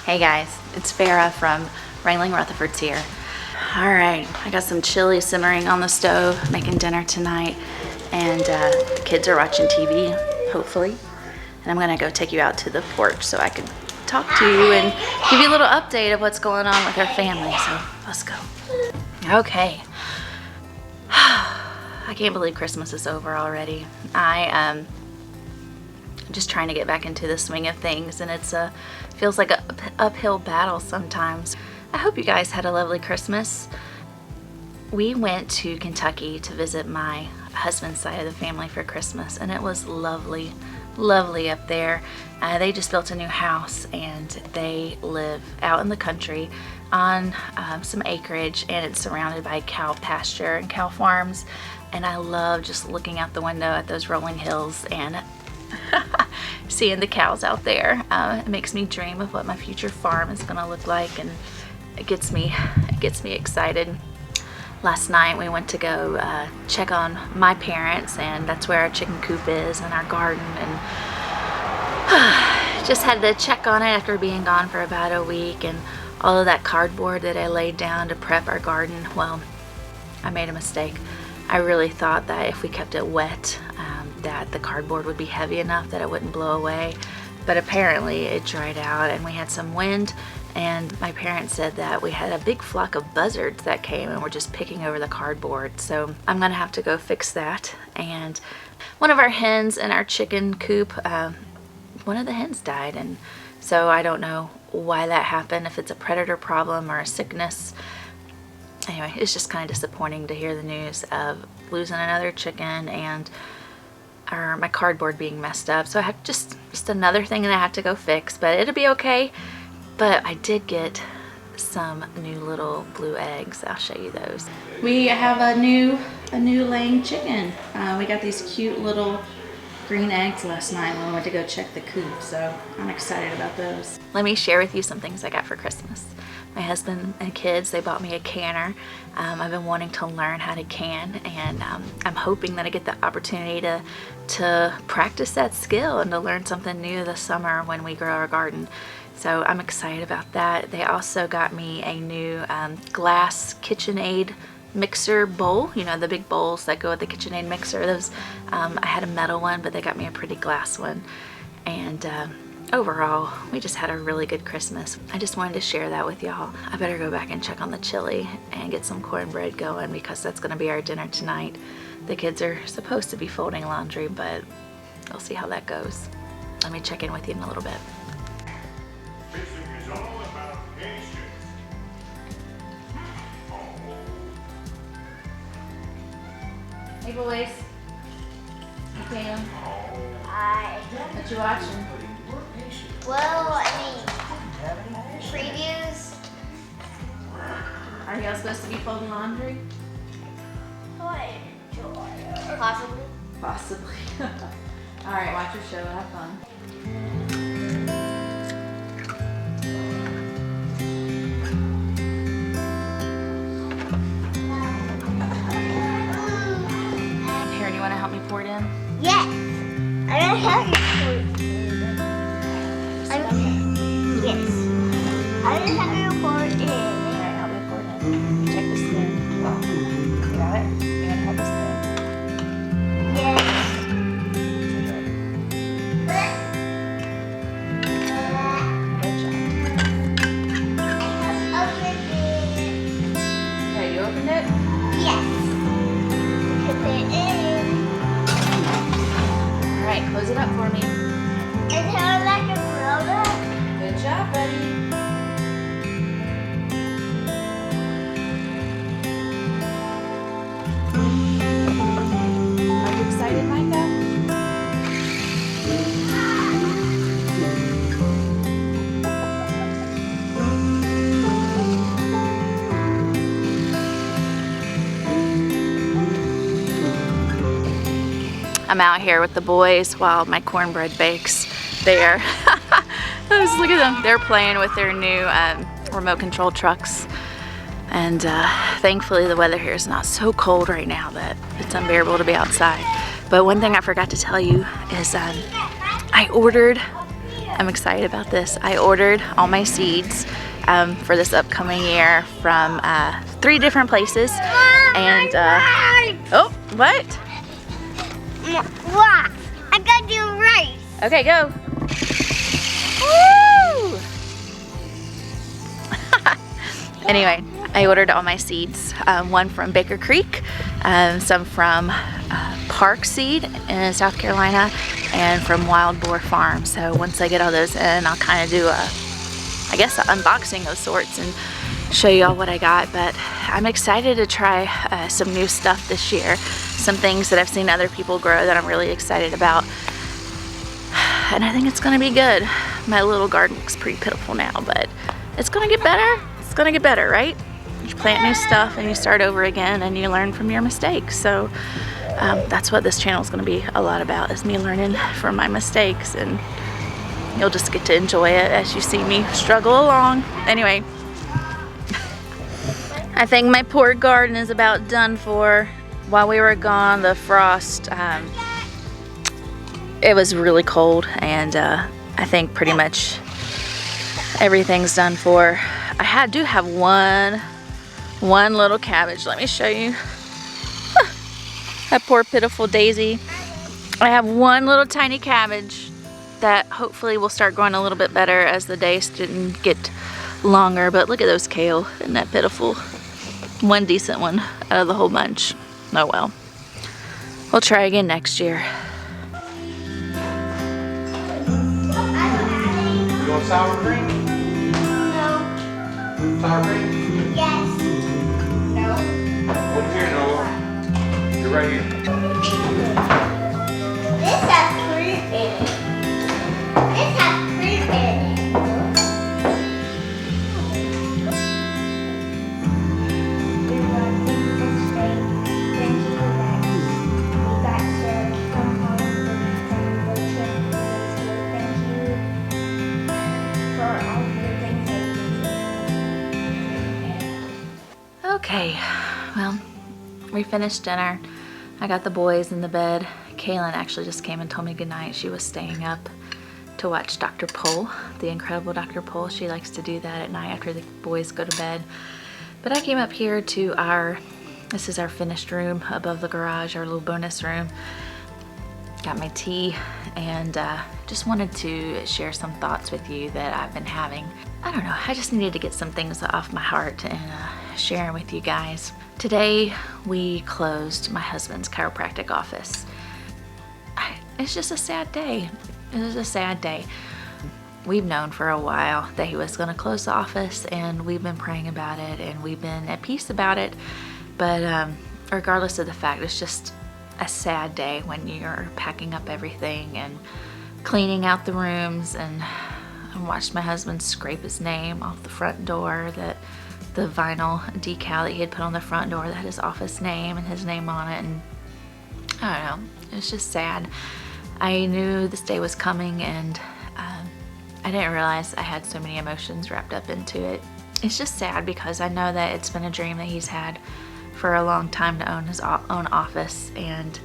Hey guys, it's Farrah from RanglingRutherfords here. All right, I got some chili simmering on the stove, making dinner tonight, and the kids are watching TV, hopefully. And I'm gonna go take you out to the porch so I can talk to you and give you a little update of what's going on with our family, so let's go. Okay. I can't believe Christmas is over already. I'm just trying to get back into the swing of things, and it's feels like an uphill battle sometimes. I hope you guys had a lovely Christmas. We went to Kentucky to visit my husband's side of the family for Christmas, and it was lovely, lovely up there. They just built a new house, and they live out in the country on some acreage, and it's surrounded by cow pasture and cow farms. And I love just looking out the window at those rolling hills and seeing the cows out there. It makes me dream of what my future farm is gonna look like, and it gets me excited. Last night we went to go check on my parents, and that's where our chicken coop is, and our garden, and just had to check on it after being gone for about a week, and all of that cardboard that I laid down to prep our garden. Well, I made a mistake. I really thought that if we kept it wet, that the cardboard would be heavy enough that it wouldn't blow away, but apparently it dried out, and we had some wind, and my parents said that we had a big flock of buzzards that came and were just picking over the cardboard. So I'm gonna have to go fix that. And one of our hens in our chicken coop, one of the hens died, and so I don't know why that happened, if it's a predator problem or a sickness. Anyway, it's just kind of disappointing to hear the news of losing another chicken and my cardboard being messed up. So I have just another thing that I have to go fix, but it'll be okay. But I did get some new little blue eggs. I'll show you those. We have a new laying chicken. We got these cute little green eggs last night when we went to go check the coop, so I'm excited about those. Let me share with you some things I got for Christmas. My husband and kids, they bought me a canner. I've been wanting to learn how to can, and I'm hoping that I get the opportunity to practice that skill and to learn something new this summer when we grow our garden. So I'm excited about that. They also got me a new glass KitchenAid mixer bowl, you know, the big bowls that go with the KitchenAid mixer. Those I had a metal one, but they got me a pretty glass one. And overall, we just had a really good Christmas. I just wanted to share that with y'all. I better go back and check on the chili and get some cornbread going, because that's gonna be our dinner tonight. The kids are supposed to be folding laundry, but we'll see how that goes. Let me check in with you in a little bit. Fishing is all about patience. Hey boys. Hey Pam. Hi. What you watching? Well, I mean, previews. Are y'all supposed to be folding laundry? Possibly. Possibly. All right, watch your show. Have fun. Here, do you want to help me pour it in? Yes. I don't have your Yes. I just have to report in. Alright, I'll be recording. Check the spoon. You got it? You gonna hold the spoon? Yes. Good job. Okay, you opened it? Yes. Put it in. Alright, close it up for me. It sounds like a brother. Good job, buddy. Are you excited, Micah? I'm out here with the boys while my cornbread bakes there. Just look at them. They're playing with their new remote control trucks. And thankfully the weather here is not so cold right now that it's unbearable to be outside. But one thing I forgot to tell you is I ordered, I'm excited about this, I ordered all my seeds for this upcoming year from 3 different places. And, oh, what? What? I gotta do rice. Okay, go. Woo! Anyway, I ordered all my seeds. One from Baker Creek, some from Park Seed in South Carolina, and from Wild Boar Farm. So once I get all those in, I'll kind of do I guess an unboxing of sorts and show you all what I got. But I'm excited to try some new stuff this year. Some things that I've seen other people grow that I'm really excited about. And I think it's gonna be good. My little garden looks pretty pitiful now, but it's gonna get better. It's gonna get better, right? You plant new stuff and you start over again and you learn from your mistakes. So that's what this channel is gonna be a lot about, is me learning from my mistakes, and you'll just get to enjoy it as you see me struggle along. Anyway, I think my poor garden is about done for. While we were gone, the frost, it was really cold, and I think pretty much everything's done for. I do have one little cabbage. Let me show you. That poor pitiful daisy. I have one little tiny cabbage that hopefully will start growing a little bit better as the days didn't get longer. But look at those kale. Isn't that pitiful? One decent one out of the whole bunch. Oh well. We'll try again next year. You want sour cream? No. Sour cream? Yes. No. Over here, Noah. You're right here. This has fruit in it. This has fruit in it. Okay, well, we finished dinner. I got the boys in the bed. Kaylin actually just came and told me goodnight. She was staying up to watch Dr. Pol, the incredible Dr. Pol. She likes to do that at night after the boys go to bed. But I came up here to this is our finished room above the garage, our little bonus room. Got my tea, and just wanted to share some thoughts with you that I've been having. I don't know, I just needed to get some things off my heart and sharing with you guys. Today we closed my husband's chiropractic office. It's just a sad day. It was a sad day. We've known for a while that he was going to close the office, and we've been praying about it, and we've been at peace about it. But regardless of the fact, it's just a sad day when you're packing up everything and cleaning out the rooms. And I watched my husband scrape his name off the front door, that the vinyl decal that he had put on the front door that had his office name and his name on it. And I don't know, it's just sad. I knew this day was coming, and I didn't realize I had so many emotions wrapped up into it. It's just sad because I know that it's been a dream that he's had for a long time to own his own office, and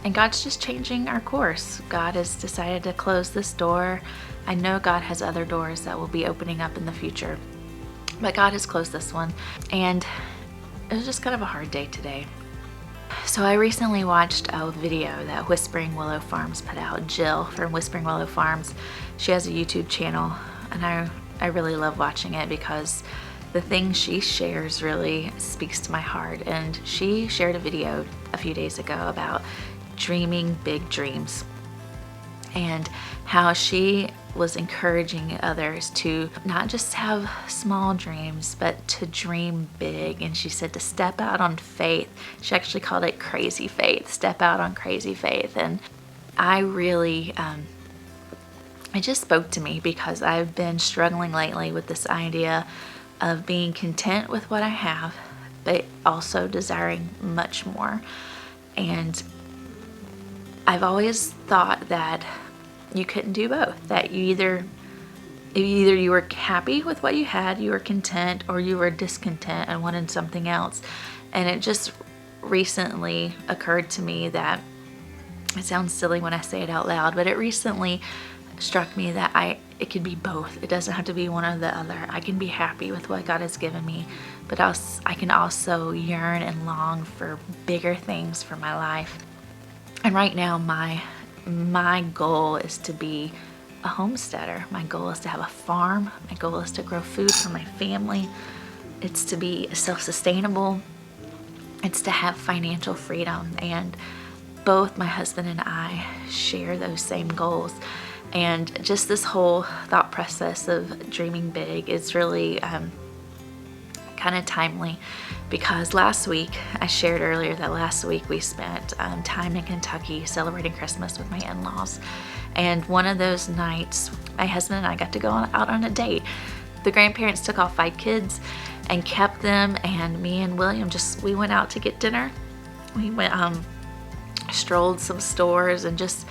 And God's just changing our course. God has decided to close this door. I know God has other doors that will be opening up in the future, but God has closed this one. And it was just kind of a hard day today. So I recently watched a video that Whispering Willow Farms put out. Jill from Whispering Willow Farms, she has a YouTube channel, and I really love watching it because the things she shares really speaks to my heart. And she shared a video a few days ago about dreaming big dreams and how she was encouraging others to not just have small dreams, but to dream big. And she said to step out on faith. She actually called it crazy faith, step out on crazy faith. And I really, it just spoke to me because I've been struggling lately with this idea of being content with what I have, but also desiring much more. And I've always thought that you couldn't do both, that either you were happy with what you had, you were content, or you were discontent and wanted something else. And it just recently occurred to me that, it sounds silly when I say it out loud, but it recently struck me that it could be both. It doesn't have to be one or the other. I can be happy with what God has given me, but I can also yearn and long for bigger things for my life. And right now, my goal is to be a homesteader. My goal is to have a farm. My goal is to grow food for my family. It's to be self-sustainable. It's to have financial freedom. And both my husband and I share those same goals. And just this whole thought process of dreaming big is really kind of timely, because last week, I shared earlier that last week we spent time in Kentucky celebrating Christmas with my in-laws. And one of those nights, my husband and I got to go out on a date. The grandparents took all 5 kids and kept them, and me and William we went out to get dinner. We went, strolled some stores and just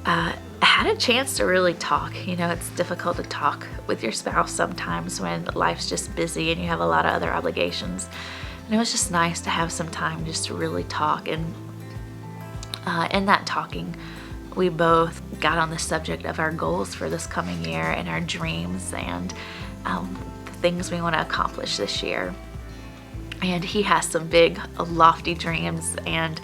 had a chance to really talk. You know, it's difficult to talk with your spouse sometimes when life's just busy and you have a lot of other obligations. And it was just nice to have some time just to really talk. And in that talking, we both got on the subject of our goals for this coming year and our dreams and the things we want to accomplish this year. And he has some big, lofty dreams, and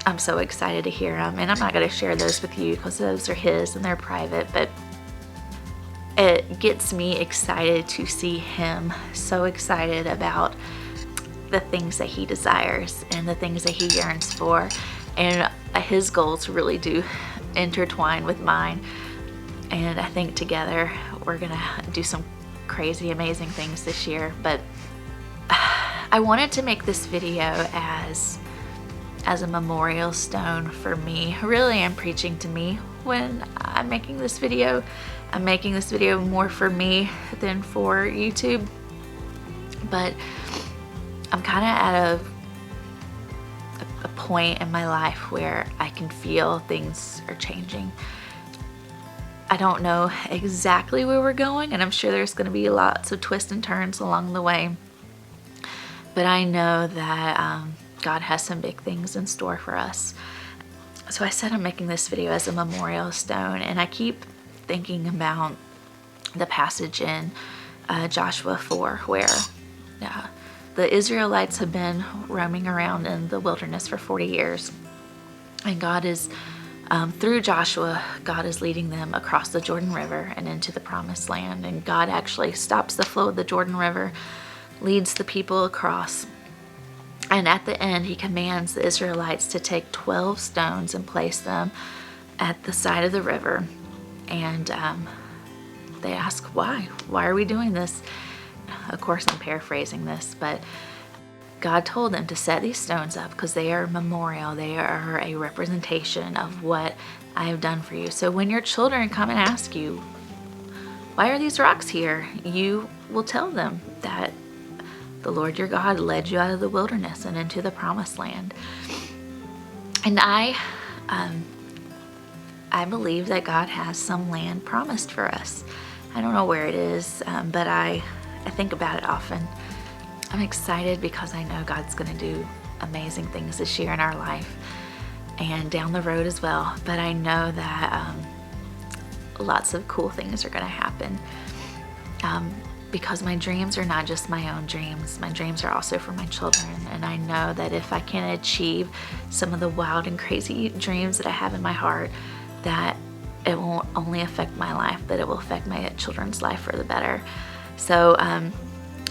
I'm so excited to hear them. And I'm not going to share those with you because those are his and they're private, but it gets me excited to see him so excited about the things that he desires and the things that he yearns for. And his goals really do intertwine with mine. And I think together we're going to do some crazy, amazing things this year. But I wanted to make this video as a memorial stone for me. Really, I'm preaching to me when I'm making this video. I'm making this video more for me than for YouTube. But I'm kind of at a point in my life where I can feel things are changing. I don't know exactly where we're going, and I'm sure there's going to be lots of twists and turns along the way. But I know that God has some big things in store for us. So I said I'm making this video as a memorial stone, and I keep thinking about the passage in Joshua 4 where the Israelites have been roaming around in the wilderness for 40 years. And God is, through Joshua, God is leading them across the Jordan River and into the promised land. And God actually stops the flow of the Jordan River, leads the people across. And at the end, he commands the Israelites to take 12 stones and place them at the side of the river. And they ask, why? Why are we doing this? Of course, I'm paraphrasing this, but God told them to set these stones up because they are a memorial. They are a representation of what I have done for you. So when your children come and ask you, why are these rocks here? You will tell them that the Lord your God led you out of the wilderness and into the promised land. And I believe that God has some land promised for us. I don't know where it is, but I think about it often. I'm excited because I know God's going to do amazing things this year in our life. and down the road as well. But I know that lots of cool things are going to happen, because my dreams are not just my own dreams. My dreams are also for my children, and I know that if I can achieve some of the wild and crazy dreams that I have in my heart, that it won't only affect my life, but it will affect my children's life for the better. So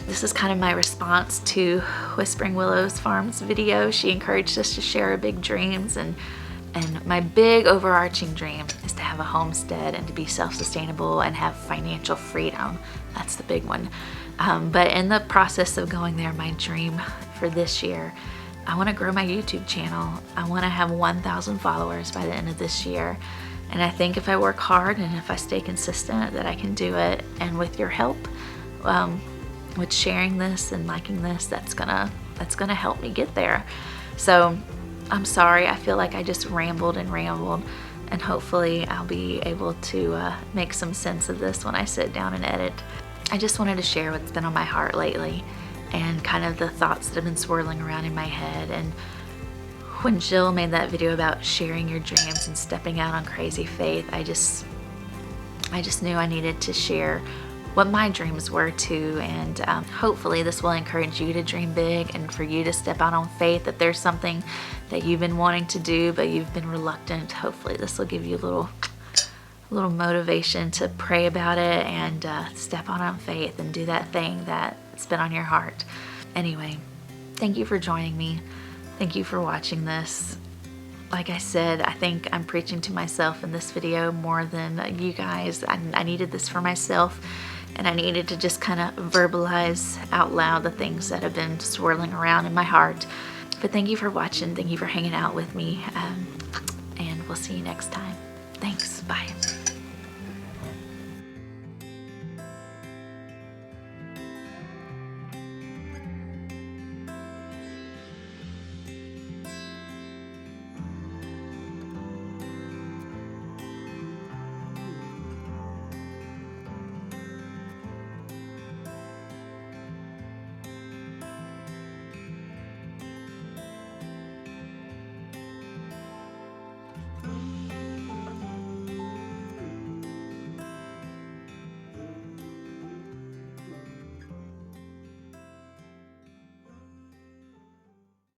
this is kind of my response to Whispering Willow Farms video. She encouraged us to share our big dreams, and my big overarching dream is to have a homestead and to be self-sustainable and have financial freedom. That's the big one. But in the process of going there, my dream for this year, I want to grow my YouTube channel. I want to have 1,000 followers by the end of this year. And I think if I work hard and if I stay consistent, that I can do it. And with your help, with sharing this and liking this, that's gonna help me get there. So I'm sorry, I feel like I just rambled, and hopefully I'll be able to make some sense of this when I sit down and edit. I just wanted to share what's been on my heart lately and kind of the thoughts that have been swirling around in my head. And when Jill made that video about sharing your dreams and stepping out on crazy faith, I just knew I needed to share what my dreams were too, and hopefully this will encourage you to dream big and for you to step out on faith. If there's something that you've been wanting to do but you've been reluctant, hopefully this will give you a little motivation to pray about it and step out on faith and do that thing that's been on your heart. Anyway, thank you for joining me. Thank you for watching this. Like I said, I think I'm preaching to myself in this video more than you guys. I needed this for myself, and I needed to just kind of verbalize out loud the things that have been swirling around in my heart. But thank you for watching. Thank you for hanging out with me. And we'll see you next time. Thanks. Bye.